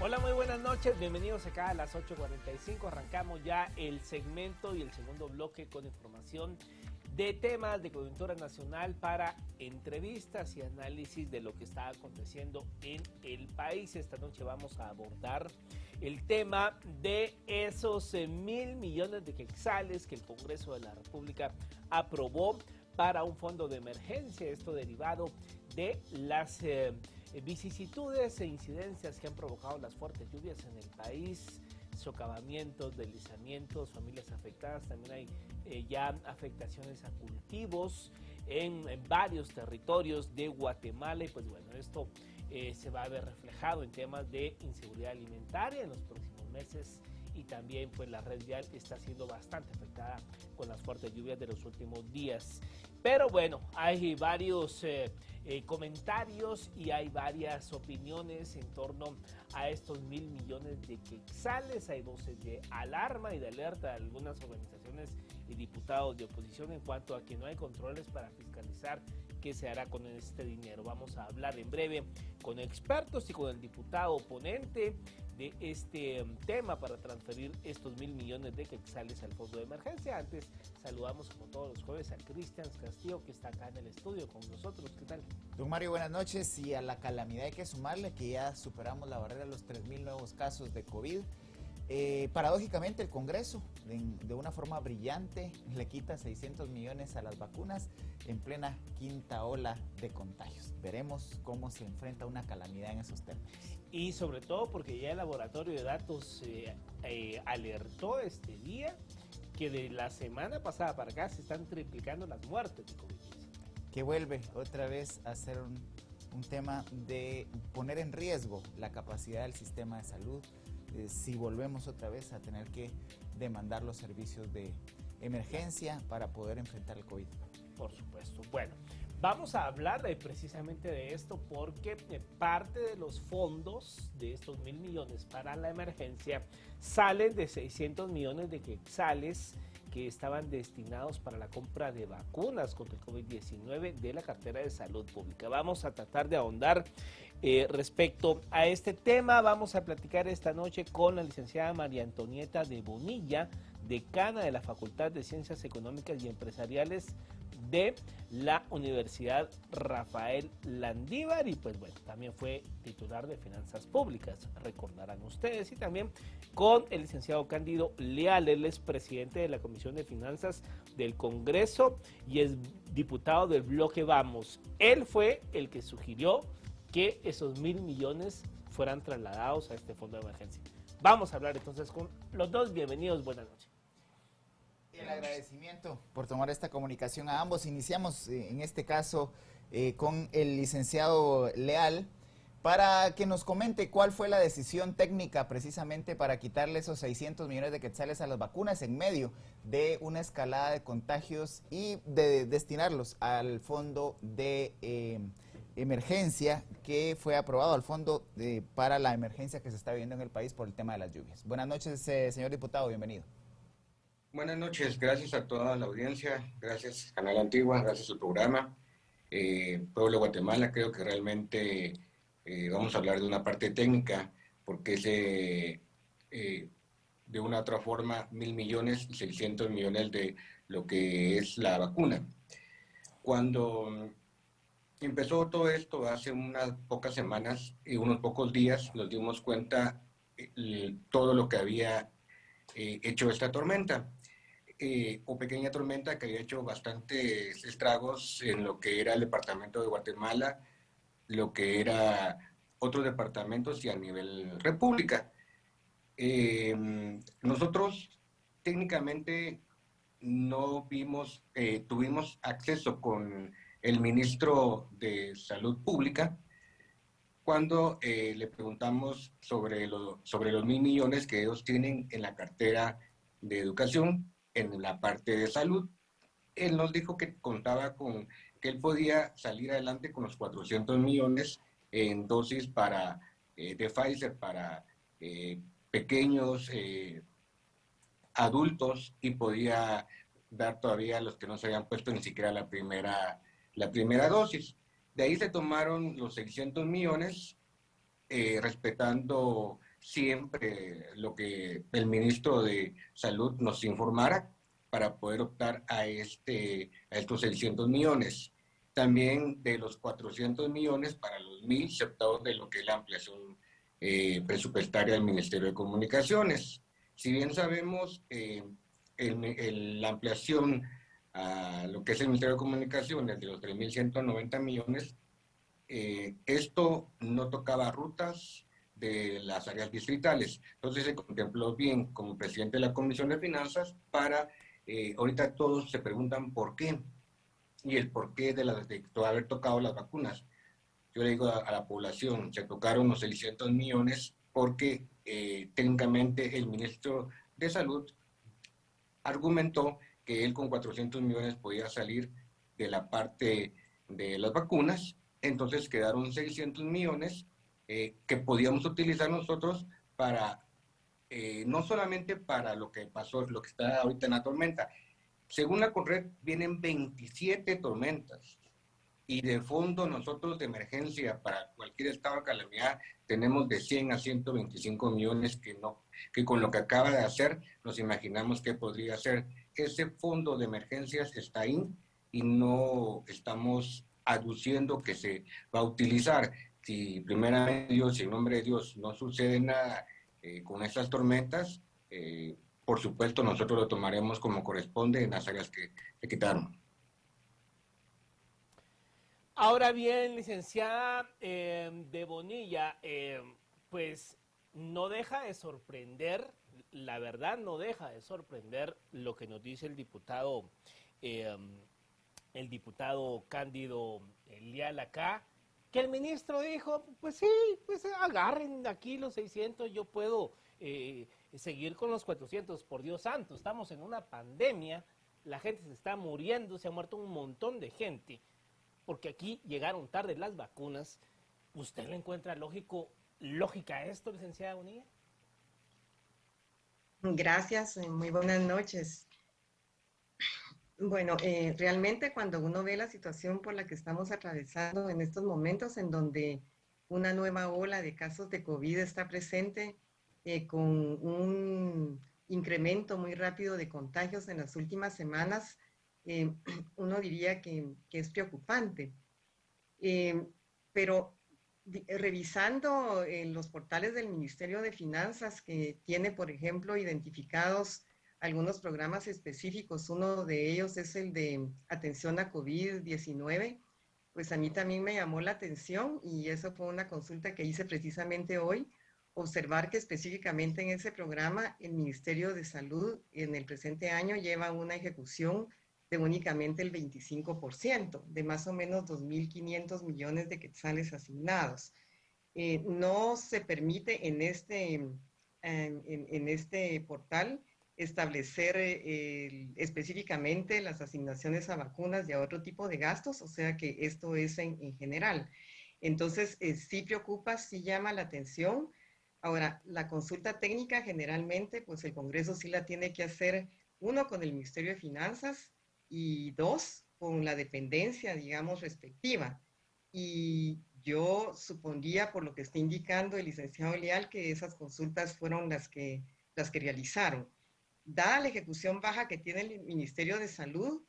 Hola, muy buenas noches, bienvenidos acá a las 8:45, arrancamos ya el segmento y el segundo bloque con información de temas de coyuntura nacional para entrevistas y análisis de lo que está aconteciendo en el país. Esta noche vamos a abordar el tema de esos 1.000 millones de quetzales que el Congreso de la República aprobó para un fondo de emergencia, esto derivado de las vicisitudes e incidencias que han provocado las fuertes lluvias en el país, socavamientos, deslizamientos, familias afectadas. También hay ya afectaciones a cultivos en varios territorios de Guatemala y pues bueno, esto se va a ver reflejado en temas de inseguridad alimentaria en los próximos meses. Y también pues la red vial está siendo bastante afectada con las fuertes lluvias de los últimos días. Pero bueno, hay varios comentarios y hay varias opiniones en torno a estos 1.000 millones de quetzales. Hay voces de alarma y de alerta de algunas organizaciones y diputados de oposición en cuanto a que no hay controles para fiscalizar qué se hará con este dinero. Vamos a hablar en breve con expertos y con el diputado oponente de este tema para transferir estos 1.000 millones de quetzales al fondo de emergencia. Antes saludamos como todos los jueves a Cristian Castillo, que está acá en el estudio con nosotros. ¿Qué tal? Don Mario, buenas noches. Y a la calamidad hay que sumarle que ya superamos la barrera de los 3.000 nuevos casos de COVID. Paradójicamente el Congreso, de una forma brillante, le quita 600 millones a las vacunas en plena quinta ola de contagios. Veremos cómo se enfrenta una calamidad en esos términos. Y sobre todo porque ya el laboratorio de datos alertó este día que de la semana pasada para acá se están triplicando las muertes de COVID-19. Que vuelve otra vez a ser un tema de poner en riesgo la capacidad del sistema de salud, si volvemos otra vez a tener que demandar los servicios de emergencia para poder enfrentar el COVID. Por supuesto. Bueno, vamos a hablar precisamente de esto porque parte de los fondos de estos 1.000 millones para la emergencia salen de 600 millones de quetzales que estaban destinados para la compra de vacunas contra el COVID-19 de la cartera de salud pública. Vamos a tratar de ahondar respecto a este tema. Vamos a platicar esta noche con la licenciada María Antonieta de Bonilla, decana de la Facultad de Ciencias Económicas y Empresariales de la Universidad Rafael Landívar, y pues bueno, también fue titular de Finanzas Públicas, recordarán ustedes, y también con el licenciado Cándido Leal. Él es presidente de la Comisión de Finanzas del Congreso y es diputado del bloque Vamos. Él fue el que sugirió que esos 1.000 millones fueran trasladados a este fondo de emergencia. Vamos a hablar entonces con los dos. Bienvenidos, buenas noches. El agradecimiento por tomar esta comunicación a ambos. Iniciamos en este caso con el licenciado Leal para que nos comente cuál fue la decisión técnica precisamente para quitarle esos 600 millones de quetzales a las vacunas en medio de una escalada de contagios y de destinarlos al fondo de emergencia que fue aprobado, al fondo para la emergencia que se está viviendo en el país por el tema de las lluvias. Buenas noches, señor diputado, bienvenido. Buenas noches, gracias a toda la audiencia, gracias Canal Antigua, gracias al programa. Pueblo de Guatemala, creo que realmente vamos a hablar de una parte técnica, porque es de una u otra forma 1.000 millones y 600 millones de lo que es la vacuna. Cuando empezó todo esto hace unas pocas semanas y unos pocos días, nos dimos cuenta todo lo que había hecho esta tormenta. O pequeña tormenta que había hecho bastantes estragos en lo que era el departamento de Guatemala, lo que era otros departamentos y a nivel república. Nosotros técnicamente no vimos, tuvimos acceso con el ministro de Salud Pública cuando le preguntamos sobre los 1.000 millones que ellos tienen en la cartera de educación, en la parte de salud. Él nos dijo que contaba con que él podía salir adelante con los 400 millones en dosis de Pfizer para pequeños adultos y podía dar todavía a los que no se habían puesto ni siquiera la primera dosis. De ahí se tomaron los 600 millones respetando siempre lo que el ministro de Salud nos informara para poder optar a estos 600 millones. También de los 400 millones para los 1.000 se optó de lo que es la ampliación presupuestaria del Ministerio de Comunicaciones. Si bien sabemos, la ampliación a lo que es el Ministerio de Comunicaciones de los 3.190 millones, esto no tocaba rutas de las áreas distritales. Entonces se contempló bien como presidente de la Comisión de Finanzas para, ahorita todos se preguntan por qué, y el porqué de haber tocado las vacunas. Yo le digo a la población, se tocaron los 600 millones porque técnicamente el ministro de Salud argumentó que él con 400 millones podía salir de la parte de las vacunas, entonces quedaron 600 millones que podíamos utilizar nosotros para, no solamente para lo que pasó, lo que está ahorita en la tormenta. Según la CONRED, vienen 27 tormentas. Y de fondo nosotros de emergencia para cualquier estado de calamidad tenemos de 100 a 125 millones que con lo que acaba de hacer nos imaginamos que podría ser. Ese fondo de emergencias está ahí y no estamos aduciendo que se va a utilizar. Si primeramente Dios, si en nombre de Dios no sucede nada con estas tormentas, por supuesto nosotros lo tomaremos como corresponde en las áreas que se quitaron. Ahora bien, licenciada de Bonilla, pues no deja de sorprender, la verdad no deja de sorprender lo que nos dice el diputado Cándido Leal acá, que el ministro dijo, pues sí, pues agarren aquí los 600, yo puedo seguir con los 400, por Dios santo, estamos en una pandemia, la gente se está muriendo, se ha muerto un montón de gente, porque aquí llegaron tarde las vacunas. ¿Usted le encuentra lógica a esto, licenciada Bonilla? Gracias, muy buenas noches. Bueno, realmente cuando uno ve la situación por la que estamos atravesando en estos momentos, en donde una nueva ola de casos de COVID está presente, con un incremento muy rápido de contagios en las últimas semanas, uno diría que es preocupante. Pero revisando los portales del Ministerio de Finanzas, que tiene, por ejemplo, identificados algunos programas específicos, uno de ellos es el de atención a COVID-19, pues a mí también me llamó la atención y eso fue una consulta que hice precisamente hoy, observar que específicamente en ese programa el Ministerio de Salud en el presente año lleva una ejecución de únicamente el 25%, de más o menos 2.500 millones de quetzales asignados. No se permite en este portal establecer específicamente las asignaciones a vacunas y a otro tipo de gastos, o sea que esto es en general. Entonces, sí preocupa, sí llama la atención. Ahora, la consulta técnica generalmente, pues el Congreso sí la tiene que hacer, uno, con el Ministerio de Finanzas y dos, con la dependencia, digamos, respectiva. Y yo supondría, por lo que está indicando el licenciado Leal, que esas consultas fueron las que realizaron. Dada la ejecución baja que tiene el Ministerio de Salud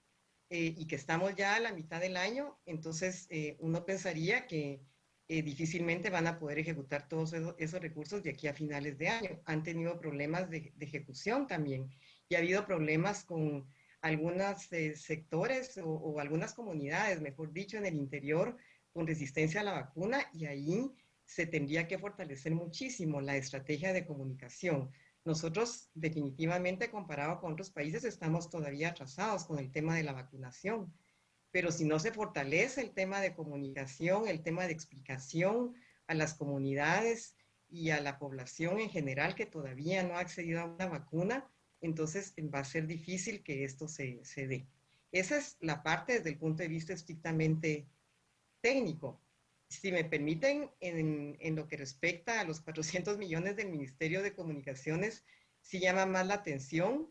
y que estamos ya a la mitad del año, entonces uno pensaría que difícilmente van a poder ejecutar todos esos recursos de aquí a finales de año. Han tenido problemas de ejecución también y ha habido problemas con algunos sectores o algunas comunidades, mejor dicho, en el interior con resistencia a la vacuna y ahí se tendría que fortalecer muchísimo la estrategia de comunicación. Nosotros definitivamente comparado con otros países estamos todavía atrasados con el tema de la vacunación, pero si no se fortalece el tema de comunicación, el tema de explicación a las comunidades y a la población en general que todavía no ha accedido a una vacuna, entonces va a ser difícil que esto se dé. Esa es la parte desde el punto de vista estrictamente técnico. Si me permiten, en lo que respecta a los 400 millones del Ministerio de Comunicaciones, sí llama más la atención,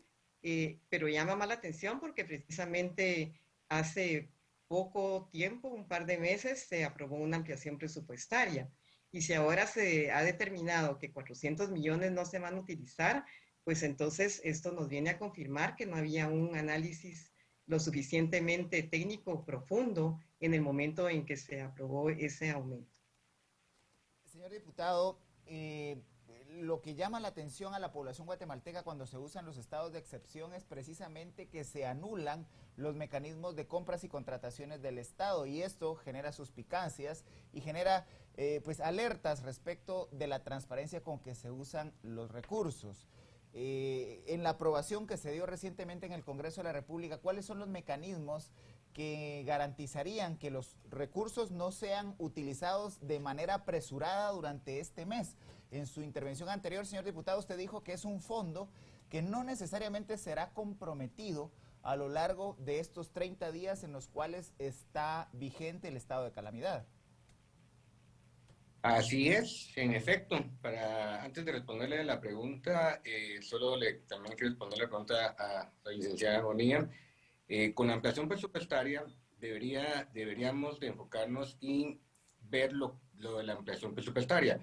pero llama más la atención porque precisamente hace poco tiempo, un par de meses, se aprobó una ampliación presupuestaria. Y si ahora se ha determinado que 400 millones no se van a utilizar, pues entonces esto nos viene a confirmar que no había un análisis lo suficientemente técnico profundo en el momento en que se aprobó ese aumento. Señor diputado, lo que llama la atención a la población guatemalteca cuando se usan los estados de excepción es precisamente que se anulan los mecanismos de compras y contrataciones del Estado, y esto genera suspicacias y genera pues alertas respecto de la transparencia con que se usan los recursos. En la aprobación que se dio recientemente en el Congreso de la República, ¿cuáles son los mecanismos que garantizarían que los recursos no sean utilizados de manera apresurada durante este mes? En su intervención anterior, señor diputado, usted dijo que es un fondo que no necesariamente será comprometido a lo largo de estos 30 días en los cuales está vigente el estado de calamidad. Así es, en efecto. Antes de responderle la pregunta, también quiero responder la pregunta a la licenciada Bonilla. Con la ampliación presupuestaria deberíamos de enfocarnos y ver lo de la ampliación presupuestaria.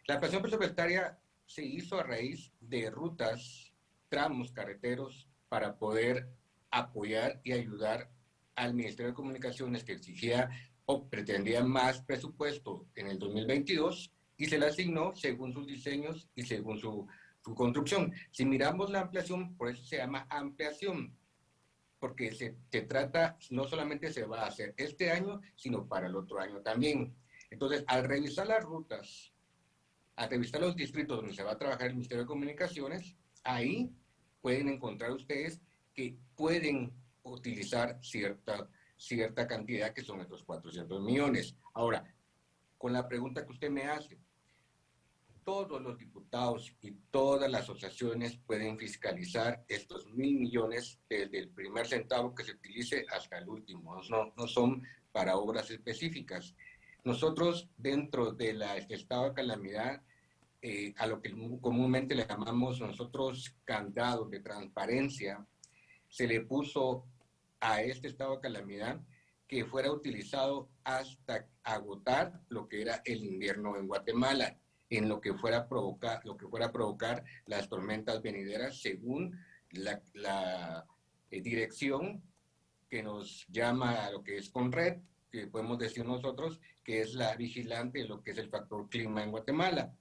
La ampliación presupuestaria se hizo a raíz de rutas, tramos carreteros para poder apoyar y ayudar al Ministerio de Comunicaciones, que exigía o pretendía más presupuesto en el 2022 y se le asignó según sus diseños y según su construcción. Si miramos la ampliación, por eso se llama ampliación, porque se trata, no solamente se va a hacer este año, sino para el otro año también. Entonces, al revisar las rutas, al revisar los distritos donde se va a trabajar el Ministerio de Comunicaciones, ahí pueden encontrar ustedes que pueden utilizar cierta cantidad, que son estos 400 millones. Ahora, con la pregunta que usted me hace, todos los diputados y todas las asociaciones pueden fiscalizar estos 1.000 millones desde el primer centavo que se utilice hasta el último. No son para obras específicas. Nosotros, dentro de este estado de calamidad, a lo que comúnmente le llamamos nosotros candados de transparencia, se le puso a este estado de calamidad que fuera utilizado hasta agotar lo que era el invierno en Guatemala, en lo que fuera a provocar las tormentas venideras, según la dirección que nos llama a lo que es CONRED, que podemos decir nosotros que es la vigilante de lo que es el factor clima en Guatemala.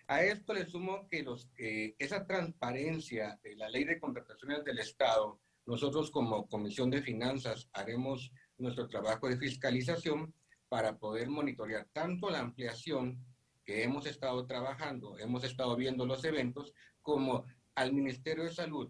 A esto le sumo que esa transparencia de la ley de contrataciones del Estado, nosotros como Comisión de Finanzas haremos nuestro trabajo de fiscalización para poder monitorear tanto la ampliación que hemos estado trabajando, hemos estado viendo los eventos, como al Ministerio de Salud,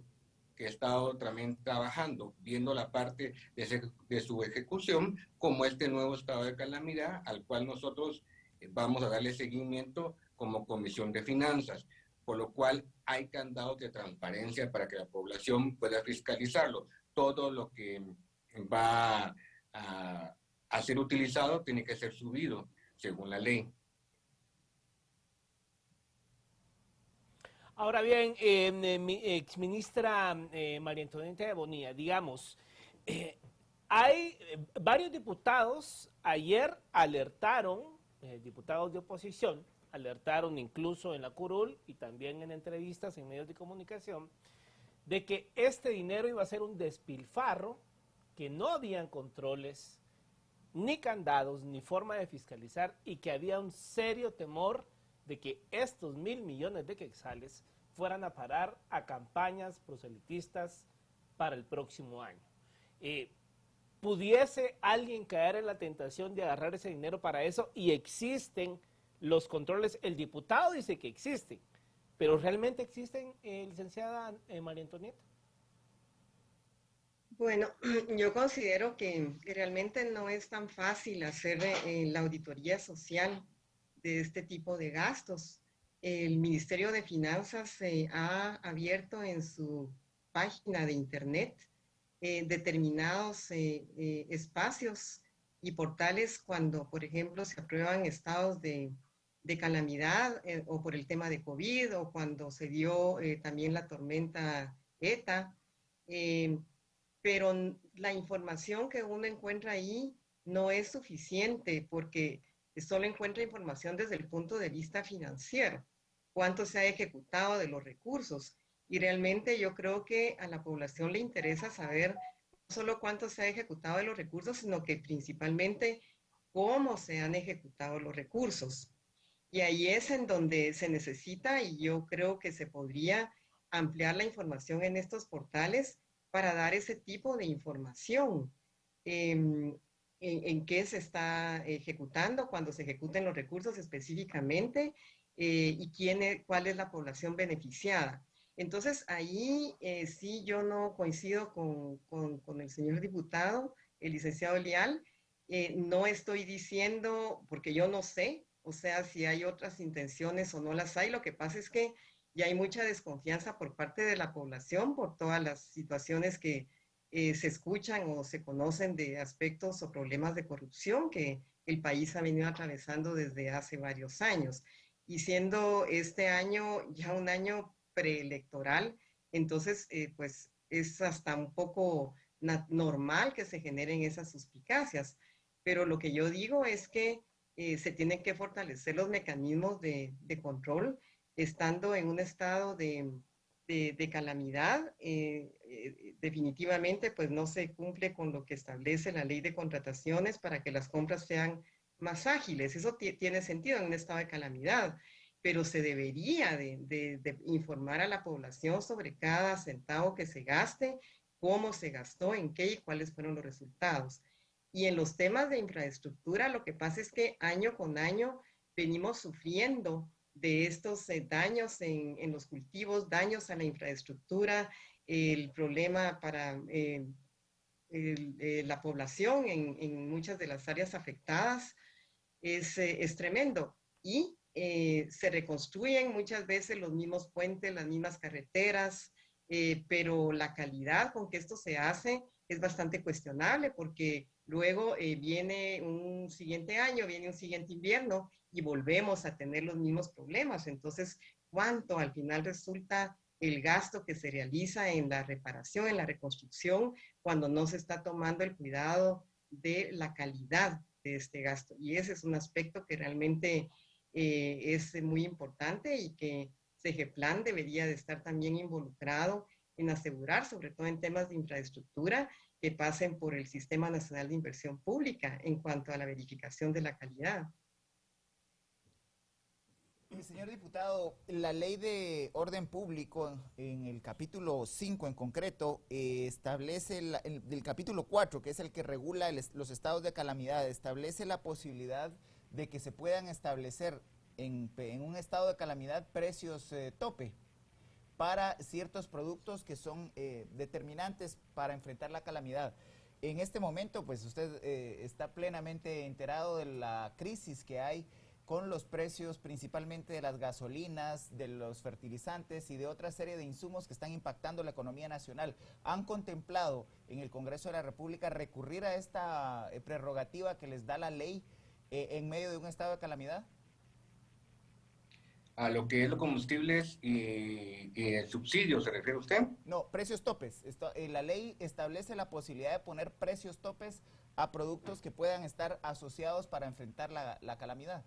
que ha estado también trabajando, viendo la parte de su ejecución, como este nuevo estado de calamidad, al cual nosotros vamos a darle seguimiento como Comisión de Finanzas, por lo cual hay candados de transparencia para que la población pueda fiscalizarlo. Todo lo que va a ser utilizado tiene que ser subido según la ley. Ahora bien, mi exministra María Antonieta Bonilla, digamos, hay varios diputados ayer alertaron, diputados de oposición, alertaron incluso en la curul y también en entrevistas en medios de comunicación, de que este dinero iba a ser un despilfarro, que no habían controles, ni candados, ni forma de fiscalizar, y que había un serio temor de que estos 1.000 millones de quetzales fueran a parar a campañas proselitistas para el próximo año. ¿Pudiese alguien caer en la tentación de agarrar ese dinero para eso? Y existen los controles. El diputado dice que existen, pero ¿realmente existen, licenciada María Antonieta? Bueno, yo considero que realmente no es tan fácil hacer la auditoría social de este tipo de gastos. El Ministerio de Finanzas ha abierto en su página de internet determinados espacios y portales cuando, por ejemplo, se aprueban estados de calamidad o por el tema de COVID o cuando se dio también la tormenta ETA. Pero la información que uno encuentra ahí no es suficiente porque solo encuentra información desde el punto de vista financiero, cuánto se ha ejecutado de los recursos. Y realmente yo creo que a la población le interesa saber no solo cuánto se ha ejecutado de los recursos, sino que principalmente cómo se han ejecutado los recursos. Y ahí es en donde se necesita, y yo creo que se podría ampliar la información en estos portales para dar ese tipo de información. En qué se está ejecutando, cuando se ejecuten los recursos específicamente, y cuál es la población beneficiada. Entonces, ahí sí yo no coincido con el señor diputado, el licenciado Leal. No estoy diciendo, porque yo no sé, o sea, si hay otras intenciones o no las hay. Lo que pasa es que ya hay mucha desconfianza por parte de la población por todas las situaciones que se escuchan o se conocen de aspectos o problemas de corrupción que el país ha venido atravesando desde hace varios años. Y siendo este año ya un año preelectoral, entonces pues es hasta un poco normal que se generen esas suspicacias. Pero lo que yo digo es que se tienen que fortalecer los mecanismos de control, estando en un estado de calamidad. Definitivamente pues no se cumple con lo que establece la ley de contrataciones para que las compras sean más ágiles. Eso tiene sentido en un estado de calamidad, pero se debería de informar a la población sobre cada centavo que se gaste, cómo se gastó, en qué y cuáles fueron los resultados. Y en los temas de infraestructura, lo que pasa es que año con año venimos sufriendo de estos daños en los cultivos, daños a la infraestructura, el problema para la población en muchas de las áreas afectadas es tremendo. Y se reconstruyen muchas veces los mismos puentes, las mismas carreteras, pero la calidad con que esto se hace es bastante cuestionable, porque luego viene un siguiente año, viene un siguiente invierno y volvemos a tener los mismos problemas. Entonces, ¿cuánto al final resulta el gasto que se realiza en la reparación, en la reconstrucción, cuando no se está tomando el cuidado de la calidad de este gasto? Y ese es un aspecto que realmente es muy importante, y que CEGEPLAN debería de estar también involucrado en asegurar, sobre todo en temas de infraestructura, que pasen por el Sistema Nacional de Inversión Pública en cuanto a la verificación de la calidad. Señor diputado, la ley de orden público en el capítulo 5 en concreto establece, del capítulo 4, que es el que regula los estados de calamidad, establece la posibilidad de que se puedan establecer en un estado de calamidad precios tope para ciertos productos que son determinantes para enfrentar la calamidad. En este momento, pues usted está plenamente enterado de la crisis que hay con los precios principalmente de las gasolinas, de los fertilizantes y de otra serie de insumos que están impactando la economía nacional. ¿Han contemplado en el Congreso de la República recurrir a esta prerrogativa que les da la ley en medio de un estado de calamidad? A lo que es los combustibles y el subsidio, ¿se refiere usted? No, precios topes. La ley establece la posibilidad de poner precios topes a productos que puedan estar asociados para enfrentar la calamidad.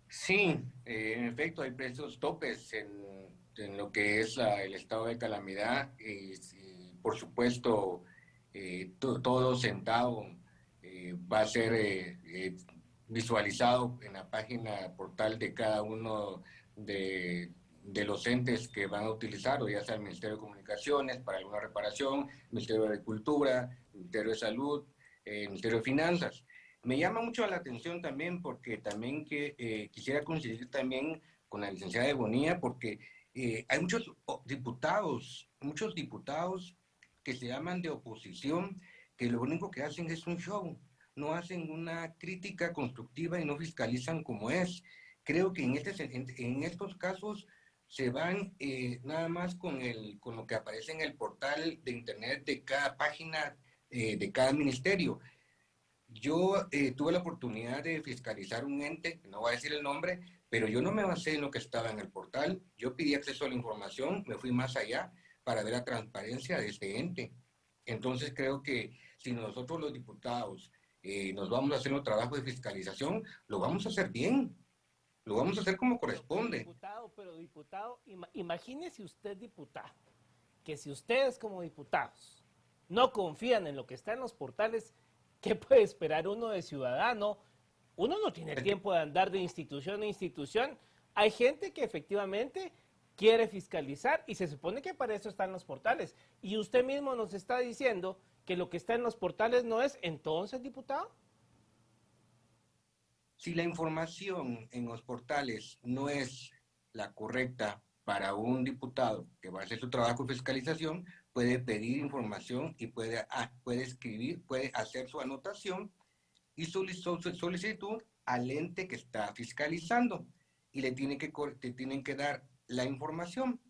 Sí, en efecto hay precios topes en lo que es el estado de calamidad, y por supuesto todo centavo va a ser visualizado en la página portal de cada uno de los entes que van a utilizar, o ya sea el Ministerio de Comunicaciones para alguna reparación, el Ministerio de Agricultura, el Ministerio de Salud, el Ministerio de Finanzas. Me llama mucho la atención también, porque también quisiera coincidir también con la licenciada Bonilla, porque hay muchos diputados que se llaman de oposición, que lo único que hacen es un show, no hacen una crítica constructiva y no fiscalizan como es. Creo que en estos casos se van nada más con lo que aparece en el portal de internet de cada página de cada ministerio. Yo tuve la oportunidad de fiscalizar un ente, no voy a decir el nombre, pero yo no me basé en lo que estaba en el portal. Yo pedí acceso a la información, me fui más allá para ver la transparencia de este ente. Entonces creo que si nosotros los diputados nos vamos a hacer un trabajo de fiscalización, lo vamos a hacer bien, lo vamos a hacer como corresponde. Pero diputado, imagínese usted, diputado, que si ustedes como diputados no confían en lo que está en los portales, ¿qué puede esperar uno de ciudadano? Uno no tiene tiempo de andar de institución a institución. Hay gente que efectivamente quiere fiscalizar y se supone que para eso están los portales. Y usted mismo nos está diciendo que lo que está en los portales no es, entonces, diputado. Si la información en los portales no es la correcta para un diputado que va a hacer su trabajo de fiscalización, puede pedir información y puede escribir, puede hacer su anotación y solicitud al ente que está fiscalizando y le tienen que dar la información.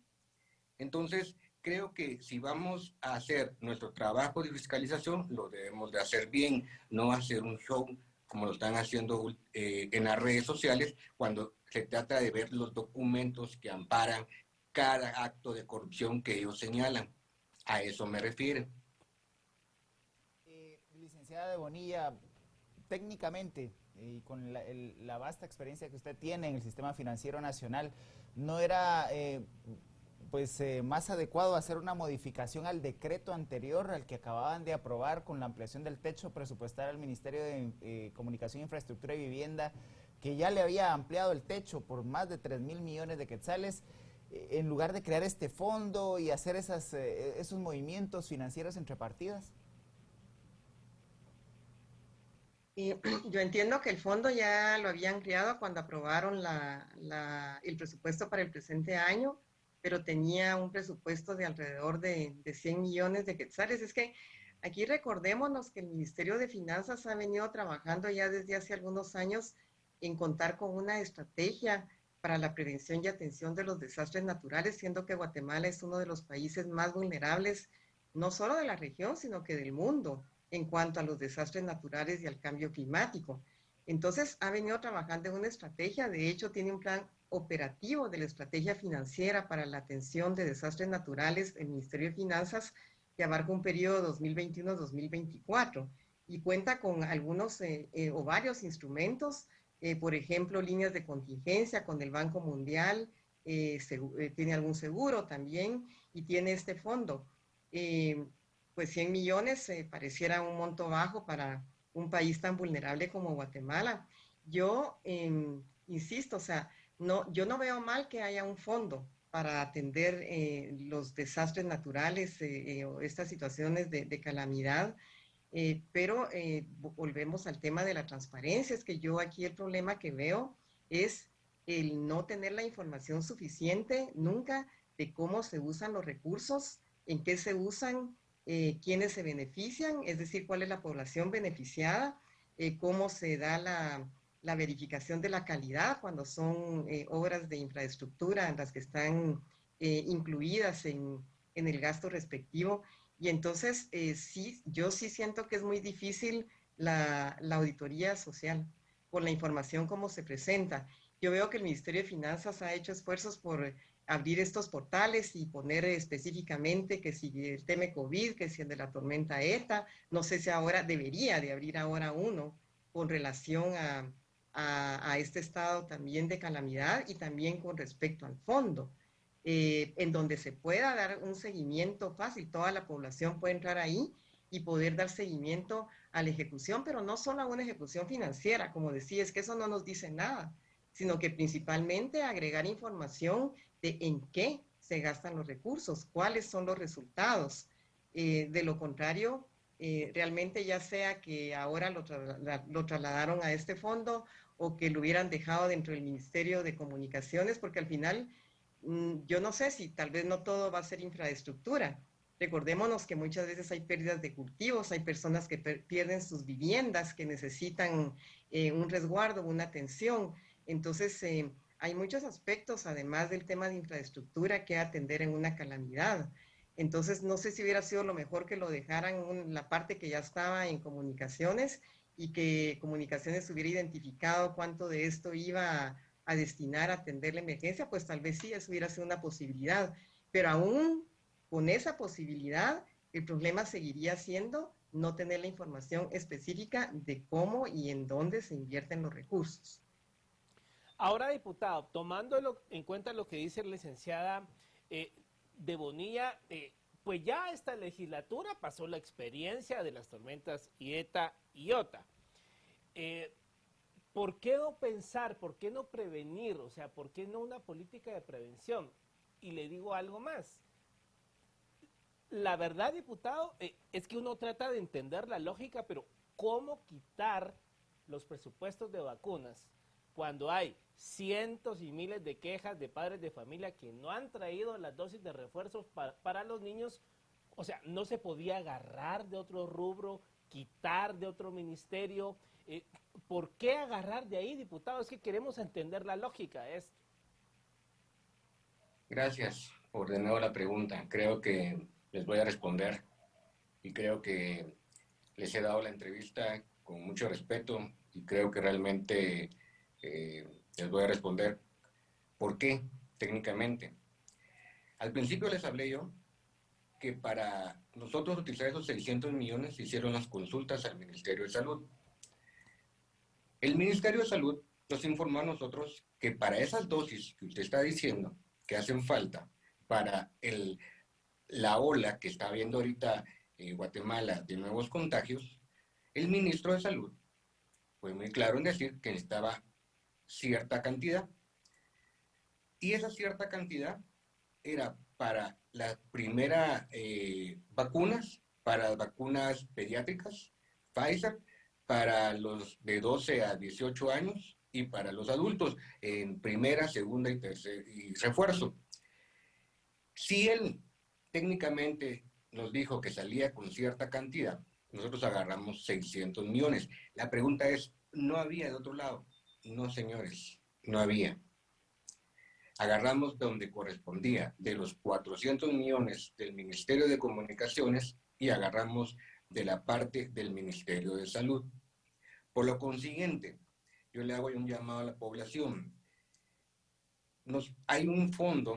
Entonces, creo que si vamos a hacer nuestro trabajo de fiscalización, lo debemos de hacer bien, no hacer un show como lo están haciendo en las redes sociales, cuando se trata de ver los documentos que amparan cada acto de corrupción que ellos señalan. A eso me refiero. Licenciada de Bonilla, técnicamente, y con la vasta experiencia que usted tiene en el sistema financiero nacional, ¿no era más adecuado hacer una modificación al decreto anterior al que acababan de aprobar con la ampliación del techo presupuestal al Ministerio de Comunicación, Infraestructura y Vivienda, que ya le había ampliado el techo por más de 3,000 millones de quetzales, en lugar de crear este fondo y hacer esos movimientos financieros entre partidas? Y yo entiendo que el fondo ya lo habían creado cuando aprobaron el presupuesto para el presente año, pero tenía un presupuesto de alrededor de 100 millones de quetzales. Es que aquí recordémonos que el Ministerio de Finanzas ha venido trabajando ya desde hace algunos años en contar con una estrategia para la prevención y atención de los desastres naturales, siendo que Guatemala es uno de los países más vulnerables, no solo de la región, sino que del mundo, en cuanto a los desastres naturales y al cambio climático. Entonces, ha venido trabajando en una estrategia, de hecho, tiene un plan operativo de la estrategia financiera para la atención de desastres naturales el Ministerio de Finanzas, que abarca un periodo 2021-2024 y cuenta con algunos o varios instrumentos, por ejemplo, líneas de contingencia con el Banco Mundial, tiene algún seguro también y tiene este fondo. Pues 100 millones pareciera un monto bajo para un país tan vulnerable como Guatemala. Yo insisto, o sea, yo no veo mal que haya un fondo para atender los desastres naturales o estas situaciones de calamidad, pero volvemos al tema de la transparencia. Es que yo aquí el problema que veo es el no tener la información suficiente nunca de cómo se usan los recursos, en qué se usan, quiénes se benefician, es decir, cuál es la población beneficiada, cómo se da la verificación de la calidad cuando son obras de infraestructura en las que están incluidas en el gasto respectivo. Y entonces, yo sí siento que es muy difícil la auditoría social por la información como se presenta. Yo veo que el Ministerio de Finanzas ha hecho esfuerzos por abrir estos portales y poner específicamente que si el tema COVID, que si el de la tormenta ETA, no sé si ahora debería de abrir ahora uno con relación a este estado también de calamidad y también con respecto al fondo, en donde se pueda dar un seguimiento fácil, toda la población puede entrar ahí y poder dar seguimiento a la ejecución, pero no solo a una ejecución financiera, como decía, es que eso no nos dice nada, sino que principalmente agregar información de en qué se gastan los recursos, cuáles son los resultados. De lo contrario, realmente ya sea que ahora lo trasladaron a este fondo o que lo hubieran dejado dentro del Ministerio de Comunicaciones, porque al final yo no sé si tal vez no todo va a ser infraestructura. Recordémonos que muchas veces hay pérdidas de cultivos, hay personas que pierden sus viviendas, que necesitan un resguardo, una atención. Entonces, hay muchos aspectos, además del tema de infraestructura, que atender en una calamidad. Entonces, no sé si hubiera sido lo mejor que lo dejaran la parte que ya estaba en comunicaciones y que comunicaciones hubiera identificado cuánto de esto iba a destinar a atender la emergencia, pues tal vez sí, eso hubiera sido una posibilidad. Pero aún con esa posibilidad, el problema seguiría siendo no tener la información específica de cómo y en dónde se invierten los recursos. Ahora, diputado, tomando en cuenta lo que dice la licenciada de Bonilla, pues ya esta legislatura pasó la experiencia de las tormentas Ieta y Iota. ¿Por qué no pensar, por qué no prevenir? O sea, ¿por qué no una política de prevención? Y le digo algo más. La verdad, diputado, es que uno trata de entender la lógica, pero ¿cómo quitar los presupuestos de vacunas cuando hay cientos y miles de quejas de padres de familia que no han traído las dosis de refuerzos para los niños? O sea, no se podía agarrar de otro rubro, quitar de otro ministerio. ¿Por qué agarrar de ahí, diputado? Es que queremos entender la lógica de esto. Gracias por de nuevo la pregunta. Creo que les voy a responder y creo que les he dado la entrevista con mucho respeto y creo que realmente les voy a responder por qué técnicamente. Al principio les hablé yo que para nosotros utilizar esos 600 millones se hicieron las consultas al Ministerio de Salud. El Ministerio de Salud nos informó a nosotros que para esas dosis que usted está diciendo que hacen falta para la ola que está viendo ahorita Guatemala de nuevos contagios, el ministro de Salud fue muy claro en decir que necesitaba cierta cantidad. Y esa cierta cantidad era para las primeras vacunas, para las vacunas pediátricas, Pfizer, para los de 12 a 18 años y para los adultos en primera, segunda y refuerzo. Si él técnicamente nos dijo que salía con cierta cantidad, nosotros agarramos 600 millones. La pregunta es, ¿no había de otro lado? No, señores, no había. Agarramos donde correspondía, de los 400 millones del Ministerio de Comunicaciones y agarramos de la parte del Ministerio de Salud. Por lo consiguiente, yo le hago un llamado a la población. Hay un fondo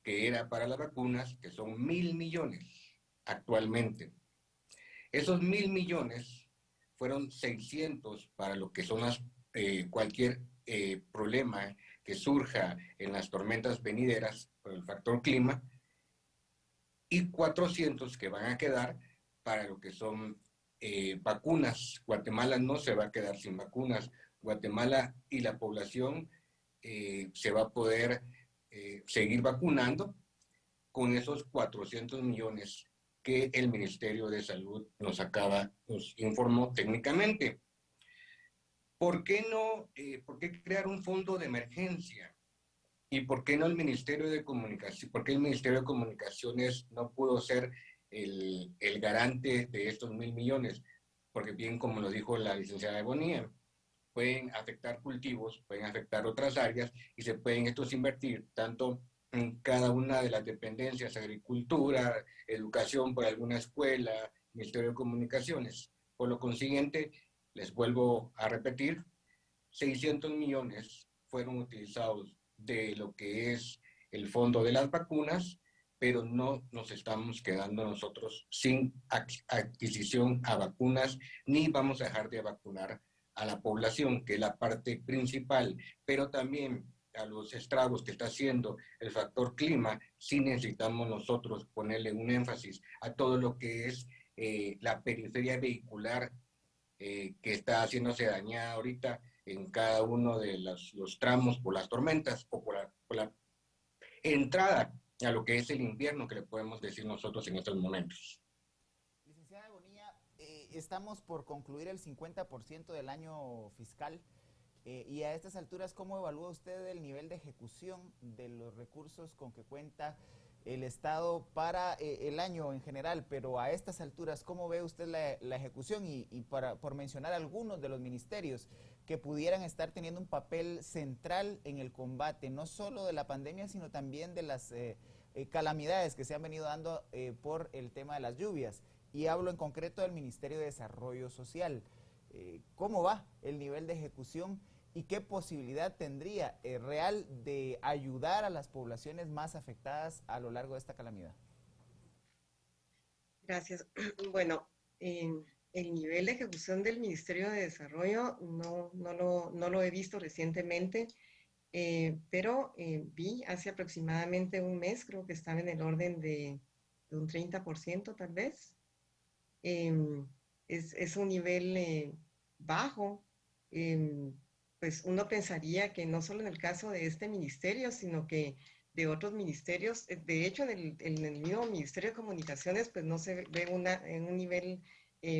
que era para las vacunas, que son 1.000 millones actualmente. Esos 1.000 millones fueron 600 para lo que son cualquier problema que surja en las tormentas venideras por el factor clima, y 400 que van a quedar para lo que son vacunas. Guatemala no se va a quedar sin vacunas. Guatemala y la población se va a poder seguir vacunando con esos 400 millones que el Ministerio de Salud nos informó técnicamente. ¿Por qué crear un fondo de emergencia? ¿Y por qué no el Ministerio de Comunicación? ¿Por qué el Ministerio de Comunicaciones no pudo ser el garante de estos 1.000 millones? Porque bien, como lo dijo la licenciada Bonilla, pueden afectar cultivos, pueden afectar otras áreas y se pueden estos invertir tanto en cada una de las dependencias, agricultura, educación por alguna escuela, Ministerio de Comunicaciones. Por lo consiguiente, les vuelvo a repetir, 600 millones fueron utilizados de lo que es el fondo de las vacunas, pero no nos estamos quedando nosotros sin adquisición a vacunas, ni vamos a dejar de vacunar a la población, que es la parte principal, pero también a los estragos que está haciendo el factor clima, sí necesitamos nosotros ponerle un énfasis a todo lo que es la periferia vehicular que está haciéndose dañada ahorita en cada uno de los tramos por las tormentas o por la entrada a lo que es el invierno, que le podemos decir nosotros en estos momentos. Licenciada Bonilla, estamos por concluir el 50% del año fiscal y a estas alturas, ¿cómo evalúa usted el nivel de ejecución de los recursos con que cuenta el Estado para el año en general? Pero a estas alturas, ¿cómo ve usted la ejecución? Y por mencionar algunos de los ministerios que pudieran estar teniendo un papel central en el combate, no solo de la pandemia, sino también de las calamidades que se han venido dando por el tema de las lluvias. Y hablo en concreto del Ministerio de Desarrollo Social. ¿Cómo va el nivel de ejecución y qué posibilidad tendría real de ayudar a las poblaciones más afectadas a lo largo de esta calamidad? Gracias. Bueno, El nivel de ejecución del Ministerio de Desarrollo no lo he visto recientemente, pero vi hace aproximadamente un mes, creo que estaba en el orden de un 30% tal vez. Es un nivel bajo. em, pues uno pensaría que no solo en el caso de este ministerio, sino que de otros ministerios, de hecho en el mismo Ministerio de Comunicaciones, pues no se ve en un nivel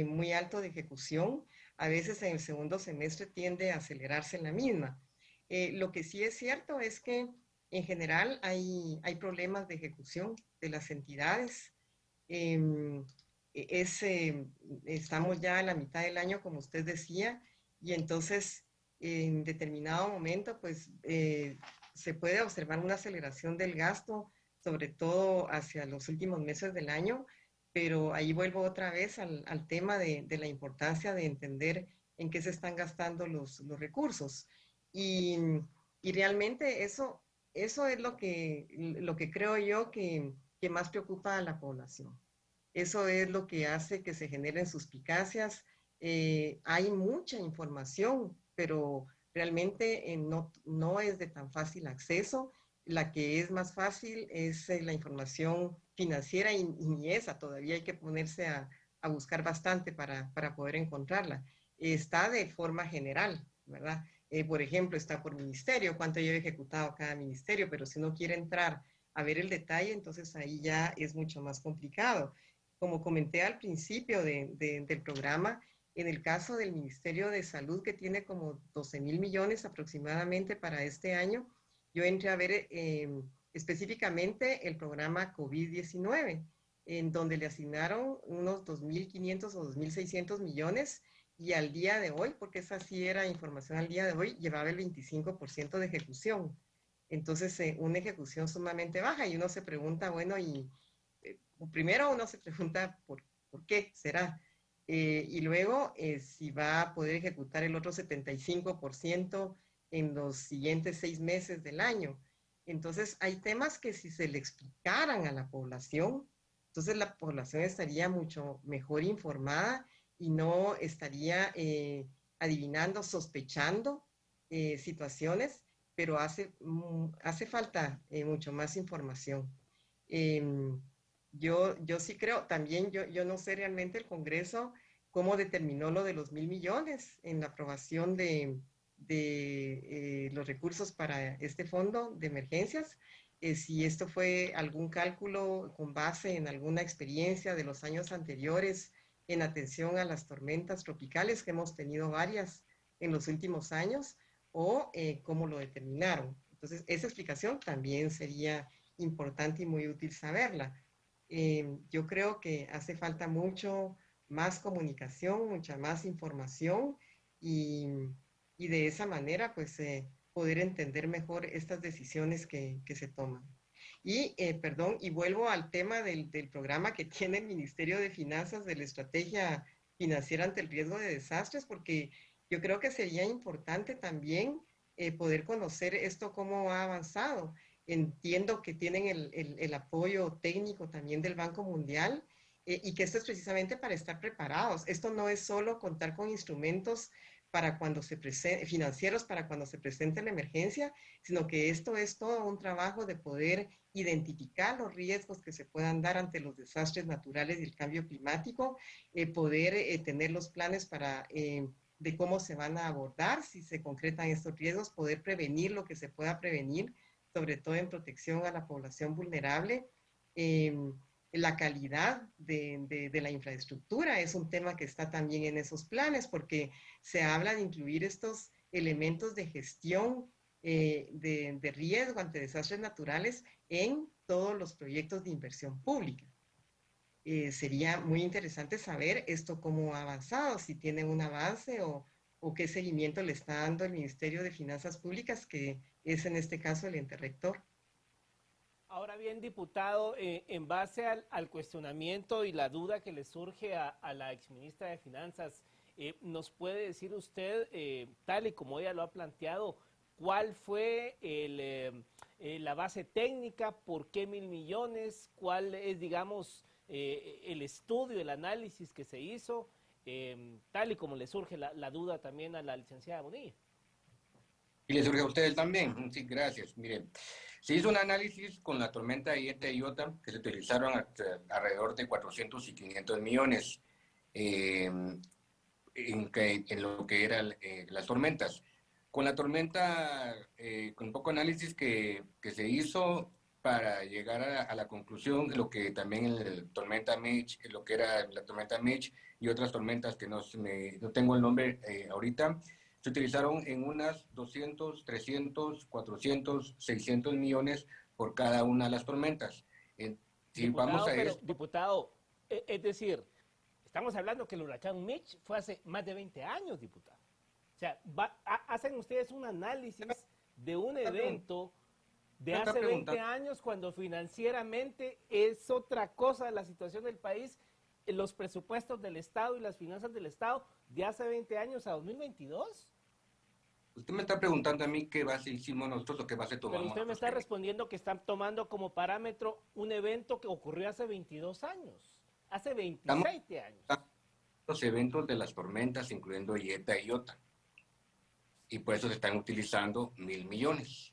muy alto de ejecución. A veces en el segundo semestre tiende a acelerarse en la misma. Lo que sí es cierto es que en general hay problemas de ejecución de las entidades. Em, es, Estamos ya a la mitad del año, como usted decía, y entonces en determinado momento, pues se puede observar una aceleración del gasto, sobre todo hacia los últimos meses del año, pero ahí vuelvo otra vez al tema de la importancia de entender en qué se están gastando los recursos. Y, y realmente eso es lo que creo yo que más preocupa a la población. Eso es lo que hace que se generen suspicacias. Hay mucha información, pero realmente no es de tan fácil acceso. La que es más fácil es la información financiera y ni esa todavía hay que ponerse a buscar bastante para poder encontrarla. Está de forma general, ¿verdad? Por ejemplo, está por ministerio, cuánto lleva ejecutado cada ministerio, pero si uno quiere entrar a ver el detalle, entonces ahí ya es mucho más complicado. Como comenté al principio del programa, en el caso del Ministerio de Salud, que tiene como 12.000 millones aproximadamente para este año, yo entré a ver específicamente el programa COVID-19, en donde le asignaron unos 2.500 o 2.600 millones y al día de hoy, porque esa sí era información al día de hoy, llevaba el 25% de ejecución. Entonces, una ejecución sumamente baja y uno se pregunta, bueno, primero uno se pregunta por qué será. Y luego si va a poder ejecutar el otro 75% en los siguientes 6 meses del año. Entonces, hay temas que si se le explicaran a la población, entonces la población estaría mucho mejor informada y no estaría adivinando, sospechando situaciones, pero hace falta mucho más información. Eh, yo sí creo, también yo no sé realmente el Congreso cómo determinó lo de los 1.000 millones en la aprobación de los recursos para este fondo de emergencias. Si esto fue algún cálculo con base en alguna experiencia de los años anteriores en atención a las tormentas tropicales, que hemos tenido varias en los últimos años, o cómo lo determinaron. Entonces, esa explicación también sería importante y muy útil saberla. Yo creo que hace falta mucho más comunicación, mucha más información y, y de esa manera pues poder entender mejor estas decisiones que se toman. Y perdón, y vuelvo al tema del programa que tiene el Ministerio de Finanzas de la Estrategia Financiera ante el Riesgo de Desastres, porque yo creo que sería importante también poder conocer esto cómo ha avanzado. Entiendo que tienen el apoyo técnico también del Banco Mundial y que esto es precisamente para estar preparados. Esto no es solo contar con instrumentos para cuando financieros para cuando se presente la emergencia, sino que esto es todo un trabajo de poder identificar los riesgos que se puedan dar ante los desastres naturales y el cambio climático, poder tener los planes de cómo se van a abordar, si se concretan estos riesgos, poder prevenir lo que se pueda prevenir, sobre todo en protección a la población vulnerable. La calidad de la infraestructura es un tema que está también en esos planes, porque se habla de incluir estos elementos de gestión de riesgo ante desastres naturales en todos los proyectos de inversión pública. Sería muy interesante saber esto cómo ha avanzado, si tiene un avance o qué seguimiento le está dando el Ministerio de Finanzas Públicas, que es en este caso el ente rector. Ahora bien, diputado, en base al cuestionamiento y la duda que le surge a la exministra de Finanzas, ¿nos puede decir usted, tal y como ella lo ha planteado, cuál fue la base técnica, por qué 1.000 millones, cuál es, digamos, el estudio, el análisis que se hizo, tal y como le surge la duda también a la licenciada Bonilla. Y le surge a ustedes también. Sí, gracias. Miren, se hizo un análisis con la tormenta Eta y Iota, que se utilizaron alrededor de 400 y 500 millones en lo que eran las tormentas. Con la tormenta, con poco análisis que se hizo para llegar a la conclusión de lo que también tormenta Mitch, lo que era la tormenta Mitch y otras tormentas que no tengo el nombre ahorita, se utilizaron en unas 200, 300, 400, 600 millones por cada una de las tormentas. Si Diputado, vamos a pero, esto, diputado, es decir, estamos hablando que el huracán Mitch fue hace más de 20 años, diputado. O sea, hacen ustedes un análisis de un evento de hace 20 años cuando financieramente es otra cosa la situación del país, los presupuestos del Estado y las finanzas del Estado de hace 20 años a 2022. usted me está preguntando a mí qué base hicimos nosotros o qué base tomamos. Pero usted me está respondiendo que están tomando como parámetro un evento que ocurrió hace 22 años, hace 27 años. Los eventos de las tormentas, incluyendo Eta y Iota. Y por eso se están utilizando 1.000 millones.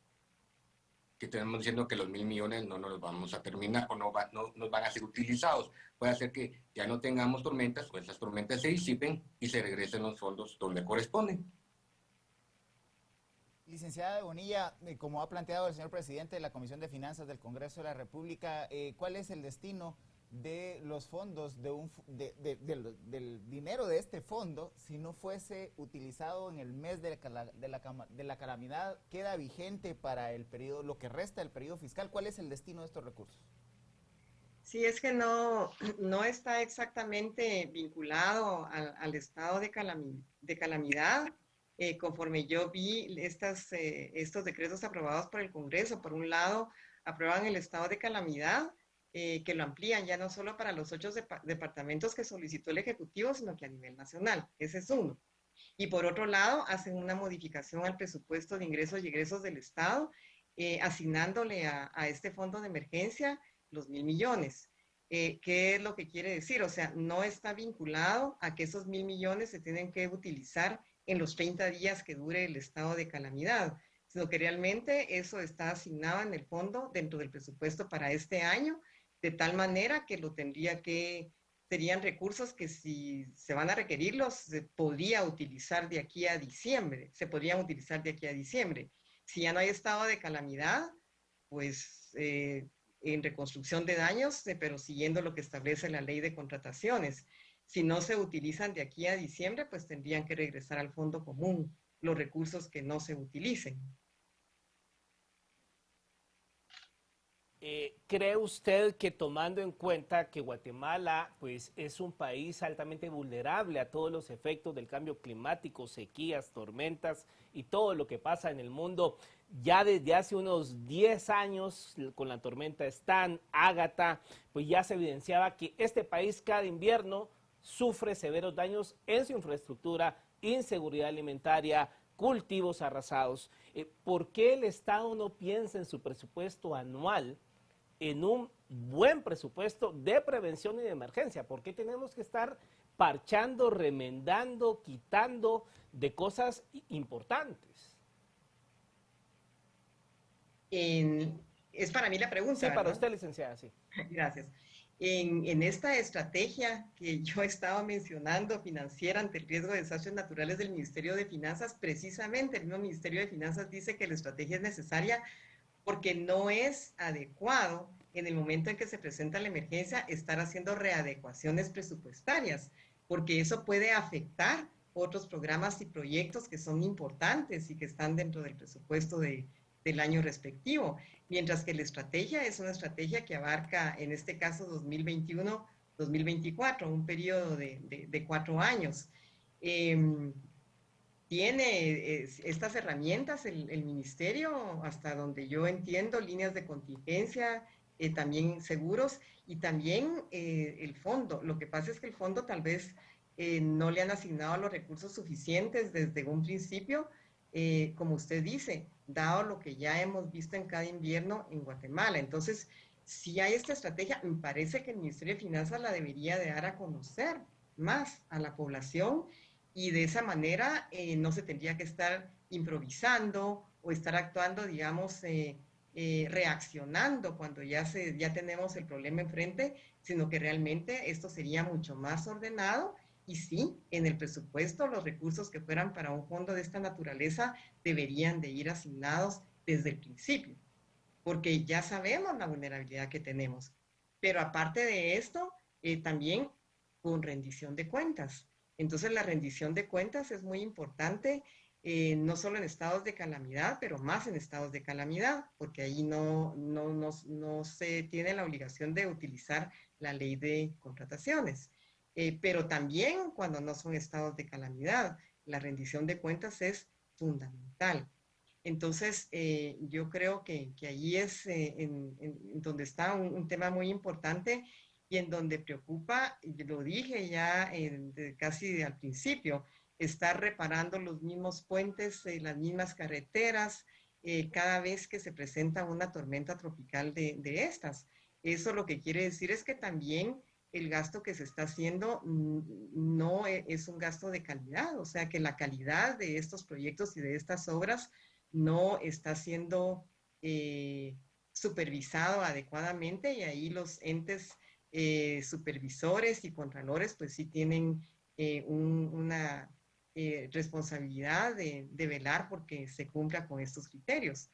Que estamos diciendo que los 1.000 millones no nos los vamos a terminar o no nos van a ser utilizados. Puede ser que ya no tengamos tormentas o esas tormentas se disipen y se regresen los fondos donde corresponden. Licenciada Bonilla, como ha planteado el señor presidente de la Comisión de Finanzas del Congreso de la República, ¿cuál es el destino de los fondos, del dinero de este fondo, si no fuese utilizado en el mes de la calamidad? ¿Queda vigente para el periodo, lo que resta del periodo fiscal? ¿Cuál es el destino de estos recursos? Sí, es que no está exactamente vinculado al estado de calamidad. Conforme yo vi estos decretos aprobados por el Congreso, por un lado, aprueban el estado de calamidad, que lo amplían ya no solo para los 8 departamentos que solicitó el Ejecutivo, sino que a nivel nacional. Ese es uno. Y por otro lado, hacen una modificación al presupuesto de ingresos y egresos del Estado, asignándole a este fondo de emergencia los 1.000 millones. ¿Qué es lo que quiere decir? O sea, no está vinculado a que esos 1.000 millones se tienen que utilizar en los 30 días que dure el estado de calamidad, sino que realmente eso está asignado en el fondo dentro del presupuesto para este año, de tal manera que serían recursos que si se van a requerirlos, se podrían utilizar de aquí a diciembre. Si ya no hay estado de calamidad, pues en reconstrucción de daños, pero siguiendo lo que establece la ley de contrataciones. Si no se utilizan de aquí a diciembre, pues tendrían que regresar al fondo común los recursos que no se utilicen. ¿Cree usted que, tomando en cuenta que Guatemala pues, es un país altamente vulnerable a todos los efectos del cambio climático, sequías, tormentas y todo lo que pasa en el mundo, ya desde hace unos 10 años con la tormenta Stan, Ágata, pues ya se evidenciaba que este país cada invierno sufre severos daños en su infraestructura, inseguridad alimentaria, cultivos arrasados? ¿Por qué el Estado no piensa en su presupuesto anual en un buen presupuesto de prevención y de emergencia? ¿Por qué tenemos que estar parchando, remendando, quitando de cosas importantes? Es para mí la pregunta, Sí, ¿verdad? para usted, licenciada, sí. Gracias. En esta estrategia que yo estaba mencionando, financiera ante el riesgo de desastres naturales del Ministerio de Finanzas, precisamente el mismo Ministerio de Finanzas dice que la estrategia es necesaria porque no es adecuado en el momento en que se presenta la emergencia estar haciendo readecuaciones presupuestarias, porque eso puede afectar otros programas y proyectos que son importantes y que están dentro del presupuesto del año respectivo, mientras que la estrategia es una estrategia que abarca, en este caso, 2021-2024, un periodo de 4 años. Tiene estas herramientas el ministerio, hasta donde yo entiendo, líneas de contingencia, también seguros y también el fondo. Lo que pasa es que el fondo tal vez no le han asignado los recursos suficientes desde un principio, como usted dice, dado lo que ya hemos visto en cada invierno en Guatemala. Entonces, si hay esta estrategia, me parece que el Ministerio de Finanzas la debería de dar a conocer más a la población y de esa manera no se tendría que estar improvisando o estar actuando, digamos, reaccionando cuando ya tenemos el problema enfrente, sino que realmente esto sería mucho más ordenado y sí, en el presupuesto los recursos que fueran para un fondo de esta naturaleza deberían de ir asignados desde el principio, porque ya sabemos la vulnerabilidad que tenemos. Pero aparte de esto, también con rendición de cuentas. Entonces la rendición de cuentas es muy importante, no solo en estados de calamidad, pero más en estados de calamidad, porque ahí no se tiene la obligación de utilizar la ley de contrataciones. Pero también cuando no son estados de calamidad, la rendición de cuentas es fundamental. Entonces, yo creo que ahí es en donde está un tema muy importante y en donde preocupa, y lo dije ya casi al principio, estar reparando los mismos puentes, las mismas carreteras, cada vez que se presenta una tormenta tropical de estas. Eso lo que quiere decir es que también el gasto que se está haciendo no es un gasto de calidad, o sea que la calidad de estos proyectos y de estas obras no está siendo supervisado adecuadamente y ahí los entes supervisores y contralores pues sí tienen una responsabilidad de velar porque se cumpla con estos criterios.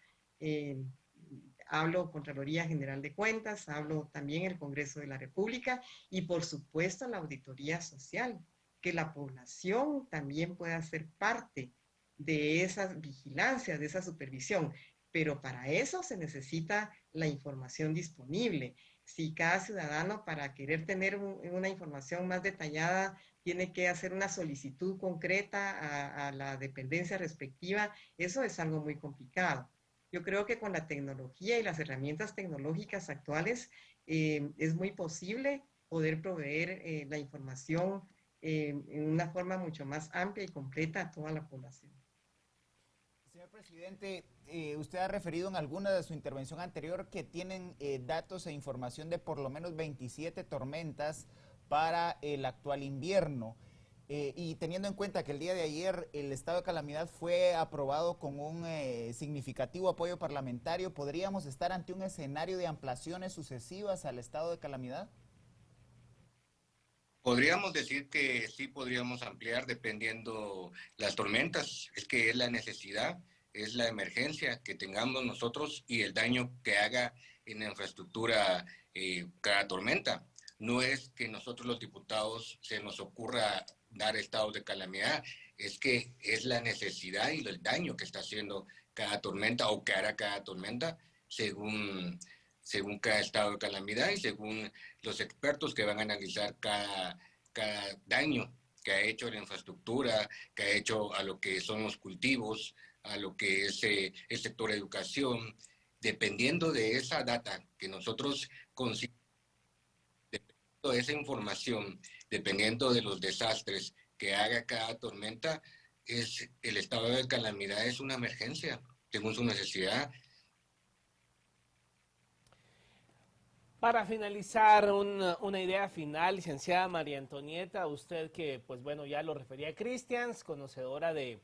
Hablo Contraloría General de Cuentas, hablo también el Congreso de la República y por supuesto la Auditoría Social, que la población también pueda ser parte de esa vigilancia, de esa supervisión, pero para eso se necesita la información disponible. Si cada ciudadano para querer tener una información más detallada tiene que hacer una solicitud concreta a la dependencia respectiva, eso es algo muy complicado. Yo creo que con la tecnología y las herramientas tecnológicas actuales es muy posible poder proveer la información en una forma mucho más amplia y completa a toda la población. Señor presidente, usted ha referido en alguna de su intervención anterior que tienen datos e información de por lo menos 27 tormentas para el actual invierno. Y teniendo en cuenta que el día de ayer el estado de calamidad fue aprobado con un significativo apoyo parlamentario, ¿podríamos estar ante un escenario de ampliaciones sucesivas al estado de calamidad? Podríamos decir que sí podríamos ampliar dependiendo las tormentas, es que es la necesidad, es la emergencia que tengamos nosotros y el daño que haga en la infraestructura cada tormenta. No es que nosotros los diputados se nos ocurra dar estados de calamidad, es que es la necesidad y el daño que está haciendo cada tormenta o que hará cada tormenta según cada estado de calamidad y según los expertos que van a analizar cada daño que ha hecho a la infraestructura, que ha hecho a lo que son los cultivos, a lo que es el sector de educación. Dependiendo de esa data que nosotros consideramos, dependiendo de esa información, dependiendo de los desastres que haga cada tormenta, el estado de calamidad es una emergencia, según su necesidad. Para finalizar, una idea final, licenciada María Antonieta, usted que, pues bueno, ya lo refería a Christians, conocedora de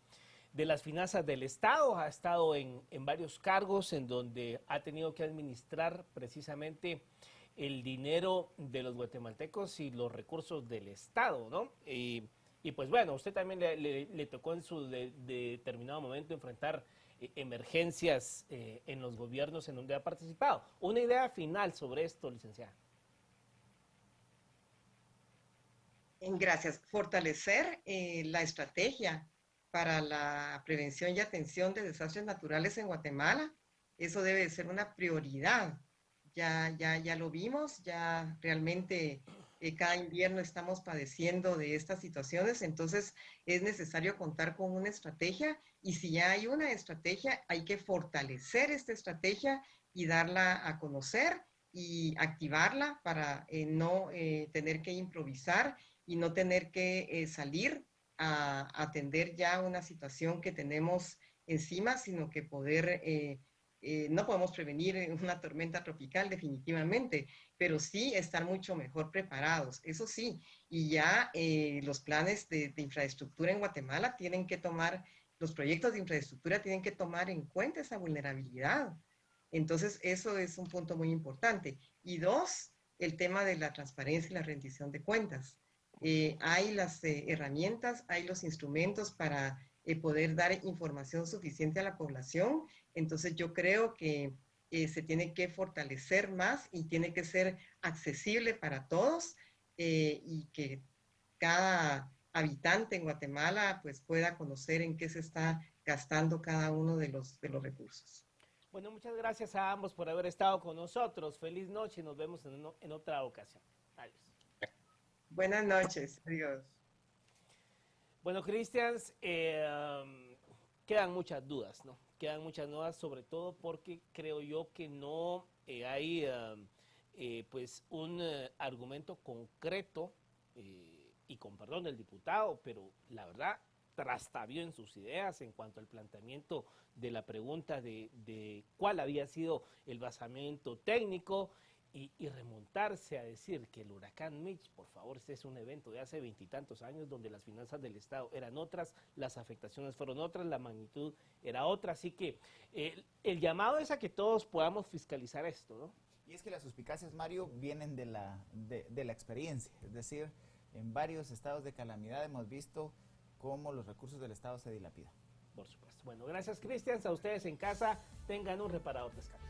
las finanzas del Estado, ha estado en varios cargos en donde ha tenido que administrar precisamente el dinero de los guatemaltecos y los recursos del Estado, ¿no? Y pues bueno, usted también le tocó en su determinado momento enfrentar emergencias en los gobiernos en donde ha participado. Una idea final sobre esto, licenciada. Gracias. Fortalecer la estrategia para la prevención y atención de desastres naturales en Guatemala. Eso debe ser una prioridad. Ya lo vimos, ya realmente cada invierno estamos padeciendo de estas situaciones, entonces es necesario contar con una estrategia y si ya hay una estrategia, hay que fortalecer esta estrategia y darla a conocer y activarla para no tener que improvisar y no tener que salir a atender ya una situación que tenemos encima, sino que poder no podemos prevenir una tormenta tropical definitivamente, pero sí estar mucho mejor preparados, eso sí. Y ya los planes de infraestructura en Guatemala tienen que tomar, los proyectos de infraestructura tienen que tomar en cuenta esa vulnerabilidad. Entonces, eso es un punto muy importante. Y dos, el tema de la transparencia y la rendición de cuentas. Hay las herramientas, hay los instrumentos para poder dar información suficiente a la población. Entonces, yo creo que se tiene que fortalecer más y tiene que ser accesible para todos y que cada habitante en Guatemala pues pueda conocer en qué se está gastando cada uno de los recursos. Bueno, muchas gracias a ambos por haber estado con nosotros. Feliz noche y nos vemos en otra ocasión. Adiós. Buenas noches. Adiós. Bueno, Cristians, quedan muchas dudas, ¿no? Quedan muchas dudas, sobre todo porque creo yo que no hay pues un argumento concreto, y con perdón del diputado, pero la verdad trastabió en sus ideas en cuanto al planteamiento de la pregunta de cuál había sido el basamento técnico y remontarse a decir que el huracán Mitch, por favor, este es un evento de hace 20 y tantos años donde las finanzas del Estado eran otras, las afectaciones fueron otras, la magnitud era otra, así que el llamado es a que todos podamos fiscalizar esto, ¿no? Y es que las suspicacias, Mario, vienen de la experiencia, es decir, en varios estados de calamidad hemos visto cómo los recursos del Estado se dilapidan. Por supuesto. Bueno, gracias, Cristian. A ustedes en casa, tengan un reparador descanso.